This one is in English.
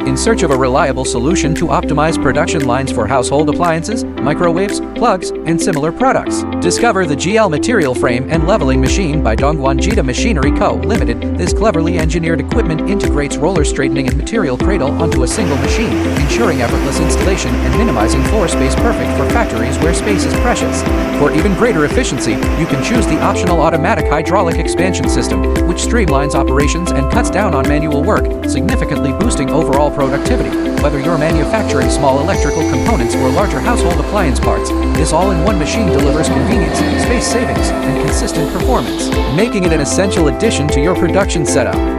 In search of a reliable solution to optimize production lines for household appliances, microwaves, plugs, and similar products, discover the GL Material Frame and Leveling Machine by Dongguan Jieda Machinery Co. Limited. This cleverly engineered equipment integrates roller straightening and material cradle onto a single machine, ensuring effortless installation and minimizing floor space, perfect for factories where space is precious. For even greater efficiency, you can choose the optional automatic hydraulic expansion system, which streamlines operations and cuts down on manual work, significantly boosting overall productivity. Whether you're manufacturing small electrical components or larger household appliance parts, this all-in-one machine delivers convenience, space savings, and consistent performance, making it an essential addition to your production setup.